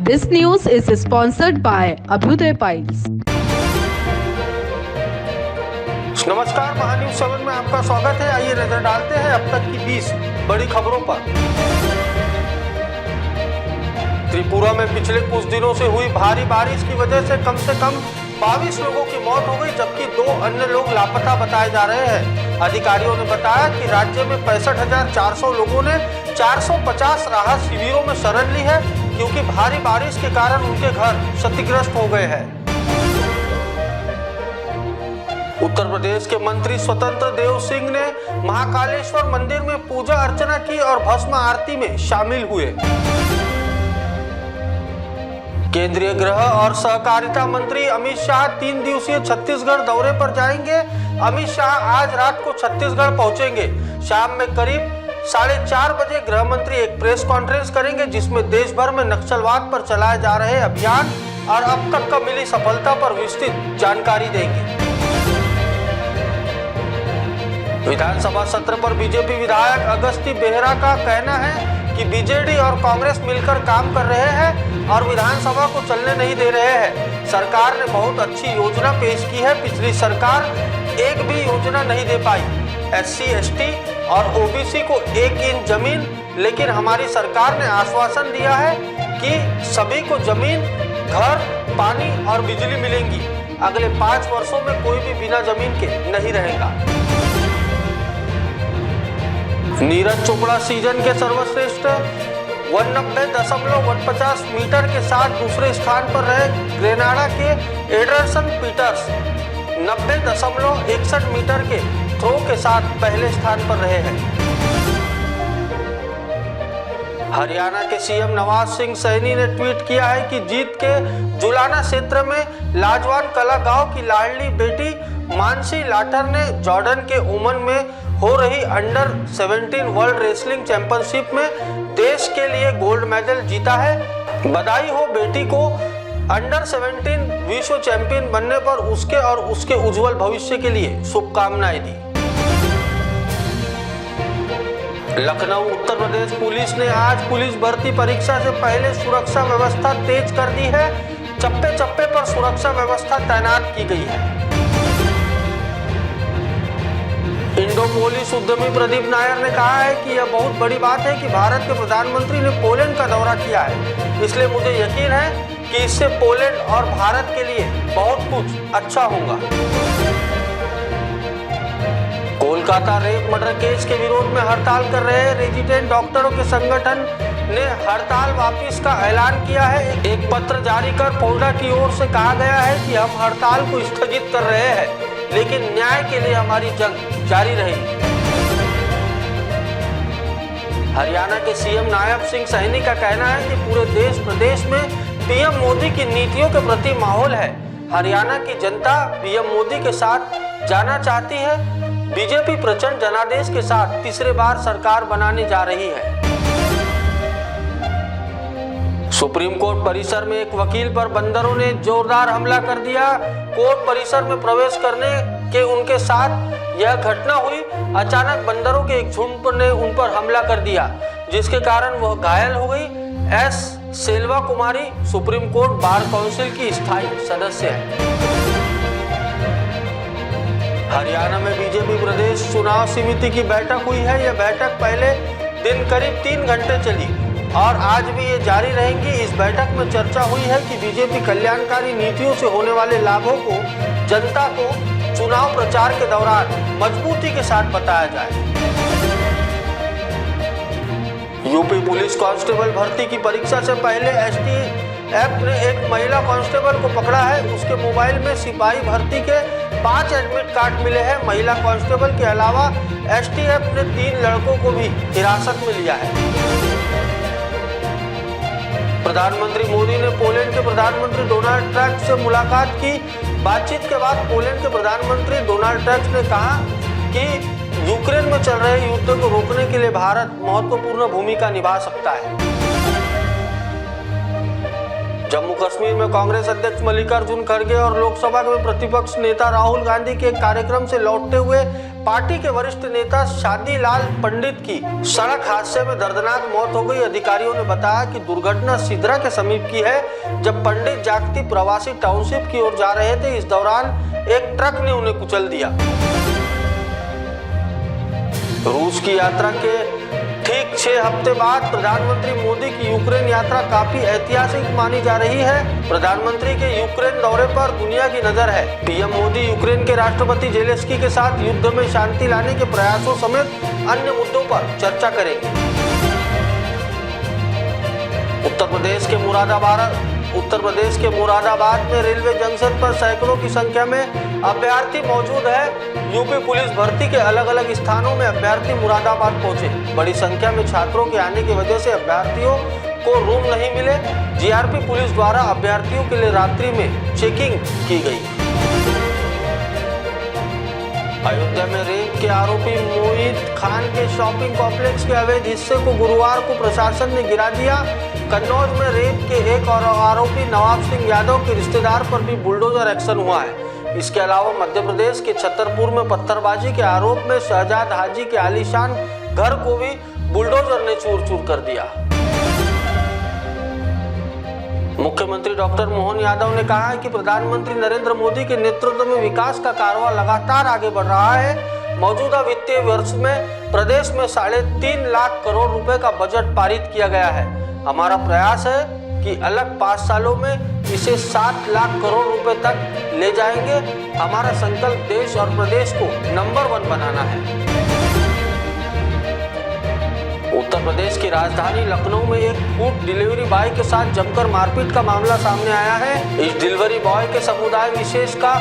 This news is sponsored by Abhyuday Piles. नमस्कार, महान्यूज 7 में आपका स्वागत है। आइए नजर डालते हैं अब तक की 20 बड़ी खबरों पर। त्रिपुरा में पिछले कुछ दिनों से हुई भारी बारिश की वजह से कम 22 लोगों की मौत हो गई, जबकि 2 अन्य लोग लापता बताए जा रहे हैं। अधिकारियों ने बताया कि राज्य में 65,400 लोगों ने 450 राहत शिविरों में शरण ली है, क्योंकि भारी बारिश के कारण उनके घर क्षतिग्रस्त हो गए हैं। उत्तर प्रदेश के मंत्री स्वतंत्र देव सिंह ने महाकालेश्वर मंदिर में पूजा अर्चना की और भस्म आरती में शामिल हुए। केंद्रीय गृह और सहकारिता मंत्री अमित शाह 3 दिवसीय छत्तीसगढ़ दौरे पर जाएंगे। अमित शाह आज रात को छत्तीसगढ़ पहुंचेंगे। शाम में करीब 4:30 बजे गृह मंत्री एक प्रेस कॉन्फ्रेंस करेंगे, जिसमें देश भर में नक्सलवाद पर चलाए जा रहे अभियान और अब तक का मिली सफलता पर विस्तृत जानकारी देंगे। विधानसभा सत्र पर बीजेपी विधायक अगस्ती बेहरा का कहना है कि बीजेडी और कांग्रेस मिलकर काम कर रहे हैं और विधानसभा को चलने नहीं दे रहे हैं। सरकार ने बहुत अच्छी योजना पेश की है, पिछली सरकार एक भी योजना नहीं दे पाई। SC, ST और OBC को 1 इंच जमीन, लेकिन हमारी सरकार ने आश्वासन दिया है कि सभी को जमीन, घर, पानी और बिजली मिलेंगी। अगले 5 वर्षों में कोई भी बिना जमीन के नहीं रहेगा। नीरज चोपड़ा सीजन के सर्वश्रेष्ठ 190.150 मीटर के साथ दूसरे स्थान पर रहे। ग्रेनाडा के एडरसन पीटर्स 90.61 मीटर के थ्रो के साथ पहले स्थान पर रहे हैं। हरियाणा के CM नवाज सिंह सैनी ने ट्वीट किया है कि जीत के जुलाना क्षेत्र में लाजवान कला गांव की लाडली बेटी मानसी लाठर ने जॉर्डन के ओमन में हो रही अंडर 17 वर्ल्ड रेसलिंग चैंपियनशिप में देश के लिए गोल्ड मेडल जीता है। बधाई हो बेटी को अंडर 17 विश्व चैंपियन बनने पर। उसके और उसके उज्जवल भविष्य के लिए शुभकामनाएं दी। लखनऊ उत्तर प्रदेश पुलिस ने आज पुलिस भर्ती परीक्षा से पहले सुरक्षा व्यवस्था तेज कर दी है। चप्पे चप्पे पर सुरक्षा व्यवस्था तैनात की गई है। इंडो पोलिस उद्यमी प्रदीप नायर ने कहा है कि यह बहुत बड़ी बात है कि भारत के प्रधानमंत्री ने पोलैंड का दौरा किया है, इसलिए मुझे यकीन है कि इससे पोलैंड और भारत के लिए बहुत कुछ अच्छा होगा। कोलकाता रेप मर्डर केस के विरोध में हड़ताल कर रहे रेजिडेंट डॉक्टरों के संगठन ने हड़ताल वापस का ऐलान किया है। एक पत्र जारी कर पौडा की ओर से कहा गया है कि हम हड़ताल को स्थगित कर रहे हैं, लेकिन न्याय के लिए हमारी जंग जारी रहेगी। हरियाणा के CM नायब सिंह सैनी का कहना है कि पूरे देश प्रदेश में PM मोदी की नीतियों के प्रति माहौल है। हरियाणा की जनता PM मोदी के साथ जाना चाहती है। बीजेपी प्रचंड जनादेश के साथ तीसरे बार सरकार बनाने जा रही है। सुप्रीम कोर्ट परिसर में एक वकील पर बंदरों ने जोरदार हमला कर दिया। कोर्ट परिसर में प्रवेश करने के उनके साथ यह घटना हुई। अचानक बंदरों के एक झुंड ने उन पर हमला कर दिया, जिसके कारण वह घायल हो गई। S सेल्वा कुमारी सुप्रीम कोर्ट बार काउंसिल की स्थायी सदस्य है। हरियाणा में बीजेपी प्रदेश चुनाव समिति की बैठक हुई है। यह बैठक पहले दिन करीब 3 घंटे चली और आज भी ये जारी रहेंगी। इस बैठक में चर्चा हुई है कि बीजेपी कल्याणकारी नीतियों से होने वाले लाभों को जनता को चुनाव प्रचार के दौरान मजबूती के साथ बताया जाए। यूपी पुलिस कांस्टेबल भर्ती की परीक्षा से पहले STF ने एक महिला कांस्टेबल को पकड़ा है। उसके मोबाइल में सिपाही भर्ती के 5 एडमिट कार्ड मिले हैं। महिला कांस्टेबल के अलावा STF ने 3 लड़कों को भी हिरासत में लिया है। प्रधानमंत्री मोदी ने पोलैंड के प्रधानमंत्री डोनाल्ड ट्रम्प से मुलाकात की। बातचीत के बाद पोलैंड के प्रधानमंत्री डोनाल्ड ट्रम्प ने कहा कि यूक्रेन में चल रहे युद्ध को रोकने के लिए भारत महत्वपूर्ण भूमिका निभा सकता है। जम्मू कश्मीर में कांग्रेस अध्यक्ष मल्लिकार्जुन खड़गे और लोकसभा में प्रतिपक्ष नेता राहुल गांधी के एक कार्यक्रम से लौटते हुए पार्टी के वरिष्ठ नेता शादीलाल पंडित की सड़क हादसे में दर्दनाक मौत हो गई। अधिकारियों ने बताया कि दुर्घटना सिद्रा के समीप की है। जब पंडित जागती प्रवासी टाउनशिप की ओर जा रहे थे, इस दौरान एक ट्रक ने उन्हें कुचल दिया। रूस की यात्रा के ठीक 6 हफ्ते बाद प्रधानमंत्री मोदी की यूक्रेन यात्रा काफी ऐतिहासिक मानी जा रही है। प्रधानमंत्री के यूक्रेन दौरे पर दुनिया की नजर है। पीएम मोदी यूक्रेन के राष्ट्रपति जेलेंस्की के साथ युद्ध में शांति लाने के प्रयासों समेत अन्य मुद्दों पर चर्चा करेंगे। उत्तर प्रदेश के मुरादाबाद में रेलवे जंक्शन पर सैकड़ों की संख्या में अभ्यर्थी मौजूद है। यूपी पुलिस भर्ती के अलग अलग स्थानों में अभ्यर्थी मुरादाबाद पहुंचे। बड़ी संख्या में छात्रों के आने की वजह से अभ्यर्थियों को रूम नहीं मिले। जीआरपी पुलिस द्वारा अभ्यर्थियों के लिए रात्रि में चेकिंग की गई। अयोध्या में रेप के आरोपी मोहित खान के शॉपिंग कॉम्प्लेक्स के अवैध हिस्से को गुरुवार को प्रशासन ने गिरा दिया। कन्नौज में रेप के एक और आरोपी नवाब सिंह यादव के रिश्तेदार पर भी बुलडोजर एक्शन हुआ है। इसके अलावा मध्य प्रदेश के छतरपुर में पत्थरबाजी के आरोप में शहजाद हाजी के आलीशान घर को भी बुलडोजर ने चूर-चूर कर दिया। मुख्यमंत्री डॉक्टर मोहन यादव ने कहा है कि प्रधानमंत्री नरेंद्र मोदी के नेतृत्व में विकास का कारवां लगातार आगे बढ़ रहा है। मौजूदा वित्तीय वर्ष में प्रदेश में 3.5 लाख करोड़ रुपए का बजट पारित किया गया है। हमारा प्रयास है कि अगले 5 सालों में इसे 7 लाख करोड़ रुपए तक ले जाएंगे। हमारा संकल्प देश और प्रदेश को नंबर 1 बनाना है। उत्तर प्रदेश की राजधानी लखनऊ में एक फूड डिलीवरी बॉय के साथ जमकर मारपीट का मामला सामने आया है। इस डिलीवरी बॉय के समुदाय विशेष का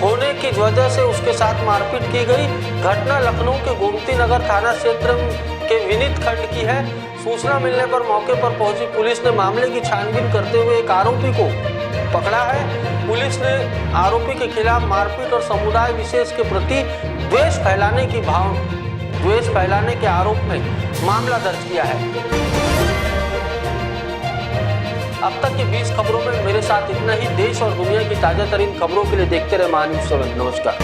होने की वजह से उसके साथ मारपीट की गई। घटना लखनऊ के गोमती नगर थाना क्षेत्र के विनीत खंड की है। सूचना मिलने पर मौके पर पहुंची पुलिस ने मामले की छानबीन करते हुए एक आरोपी को पकड़ा है। पुलिस ने आरोपी के खिलाफ मारपीट और समुदाय विशेष के प्रति द्वेष फैलाने के आरोप में मामला दर्ज किया है। अब तक की 20 खबरों में मेरे साथ इतना ही। देश और दुनिया की ताजा तरीन खबरों के लिए देखते रहे महान्यूज़ 7। नमस्कार।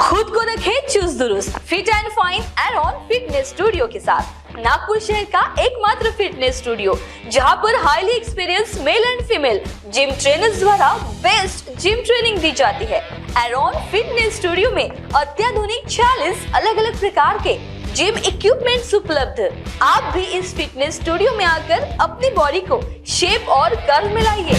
खुद को रखे चुस्त दुरुस्त, fit and fine Aaron fitness studio के साथ। नागपुर शहर का एकमात्र फिटनेस स्टूडियो जहां पर highly experience male and female gym trainers द्वारा बेस्ट जिम ट्रेनिंग दी जाती है। एरॉन फिटनेस स्टूडियो में अत्याधुनिक 40 अलग अलग प्रकार के जिम इक्विपमेंट्स उपलब्ध। आप भी इस फिटनेस स्टूडियो में आकर अपनी बॉडी को शेप और कर्व में लाइए।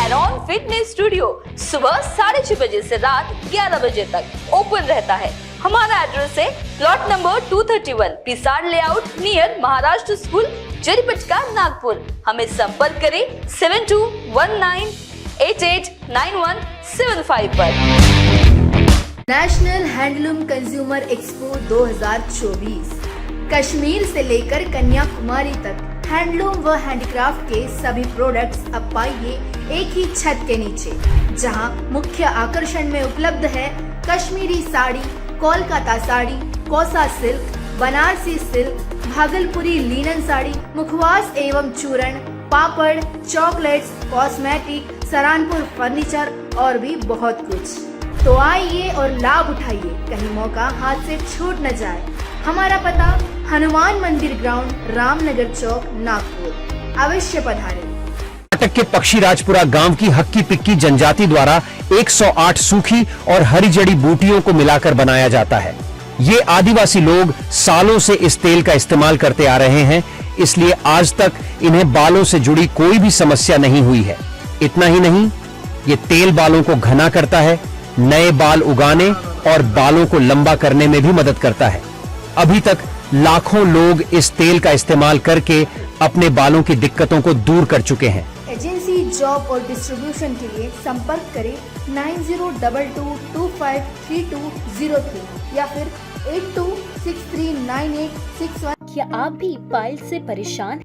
एरॉन फिटनेस स्टूडियो सुबह 6:30 बजे से रात 11 बजे तक ओपन रहता है। हमारा एड्रेस है plot number 231 Pisad layout near Maharashtra school Jaripatka Nagpur. हमें संपर्क करें 7219889175 पर। National handloom consumer expo 2024 Kashmir से लेकर कन्याकुमारी तक हैंडलूम व हैंडीक्राफ्ट के सभी प्रोडक्ट्स अब पाइए एक ही छत के नीचे, जहां मुख्य आकर्षण में उपलब्ध है कश्मीरी साड़ी, कोलकाता साड़ी, कोसा सिल्क, बनारसी सिल्क, भागलपुरी लिनन साड़ी, मुखवास एवं चूर्ण, पापड़, चॉकलेट्स, कॉस्मेटिक, सरानपुर फर्नीचर और भी बहुत कुछ। तो आइए और लाभ उठाइए, कहीं मौका हाथ से छूट न जाए। हमारा पता हनुमान मंदिर ग्राउंड, रामनगर चौक, नागपुर। अवश्य पधारें। कर्नाटक के पक्षीराजपुरा गांव की हक्की पिक्की जनजाति द्वारा 108 सूखी और हरी जड़ी बूटियों को मिलाकर बनाया जाता है। ये आदिवासी लोग सालों से इस तेल का इस्तेमाल करते आ रहे हैं, इसलिए आज तक इन्हें बालों से जुड़ी कोई भी समस्या नहीं हुई है। इतना ही नहीं, ये तेल बालों को घना करता है, नए बाल उगाने और बालों को लंबा करने में भी मदद करता है। अभी तक लाखों लोग इस तेल का इस्तेमाल करके अपने बालों की दिक्कतों को दूर कर चुके हैं। एजेंसी, जॉब और डिस्ट्रीब्यूशन के लिए संपर्क करें 9022253203 या फिर 82639861। क्या आप भी पाइल्स से परेशान